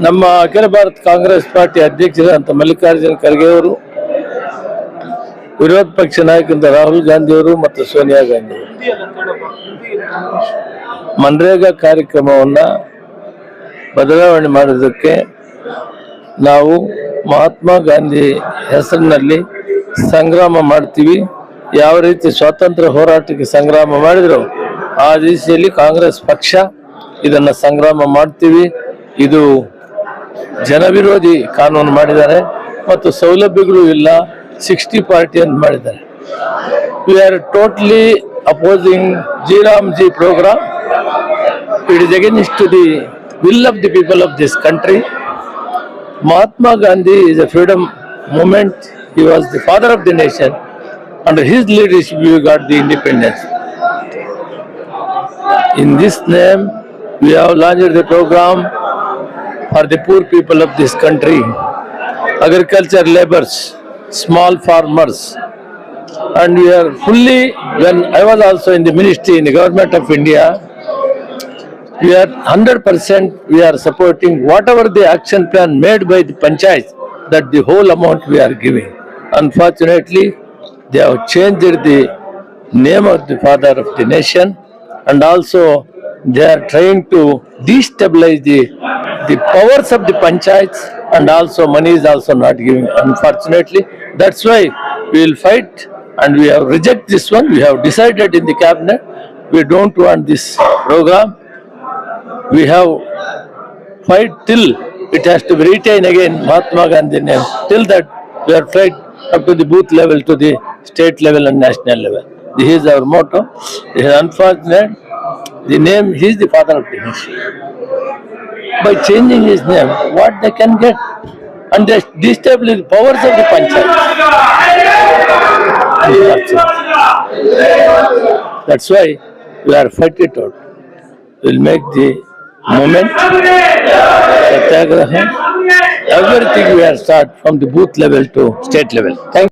ನಮ್ಮ ಅಖಿಲ ಭಾರತ ಕಾಂಗ್ರೆಸ್ ಪಾರ್ಟಿ ಅಧ್ಯಕ್ಷರಾದಂಥ ಮಲ್ಲಿಕಾರ್ಜುನ ಖರ್ಗೆ ಅವರು, ವಿರೋಧ ಪಕ್ಷ ನಾಯಕರಾದ ರಾಹುಲ್ ಗಾಂಧಿ ಅವರು ಮತ್ತು ಸೋನಿಯಾ ಗಾಂಧಿ ಮನ್ರೇಗಾ ಕಾರ್ಯಕ್ರಮವನ್ನ ಬದಲಾವಣೆ ಮಾಡೋದಕ್ಕೆ ನಾವು ಮಹಾತ್ಮ ಗಾಂಧಿ ಹೆಸರಿನಲ್ಲಿ ಸಂಗ್ರಾಮ ಮಾಡ್ತೀವಿ. ಯಾವ ರೀತಿ ಸ್ವಾತಂತ್ರ್ಯ ಹೋರಾಟಕ್ಕೆ ಸಂಗ್ರಾಮ ಮಾಡಿದ್ರು ಆ ದಿಶೆಯಲ್ಲಿ ಕಾಂಗ್ರೆಸ್ ಪಕ್ಷ ಇದನ್ನ ಸಂಗ್ರಾಮ ಮಾಡ್ತೀವಿ. ಇದು ಜನವಿರೋಧಿ ಕಾನೂನು ಮಾಡಿದ್ದಾರೆ ಮತ್ತು ಸೌಲಭ್ಯಗಳು ಇಲ್ಲ, 60 ಪಾರ್ಟಿ ಅಂತ ಮಾಡಿದ್ದಾರೆ. We are totally opposing G program. It is against to the will of the people of this country. Mahatma Gandhi is a freedom movement. He was the father of the nation. Under his leadership we got the independence. In this name we have launched the program for the poor people of this country, agriculture laborers, small farmers, and we are fully, when I was also in the ministry in the government of India, we are 100% we are supporting whatever the action plan made by the panchayat, that the whole amount we are giving. Unfortunately, they have changed the name of the father of the nation, and also they are trying to destabilize the powers of the panchayats, and also money is also not giving. Unfortunately, that's why we will fight, and we have rejected this one. We have decided in the cabinet we don't want this program. We have fight till it has to be retained again Mahatma Gandhi name. Till that we are fight up to the booth level, to the state level and national level. This is our motto. It is unfortunate. The name, he is the father of the nation. By changing his name, what they can get? And they destabilize the powers of the panchayat. That's why we are fighting it out. We will make the movement, satyagraha, everything we are start from the booth level to state level. Thank you.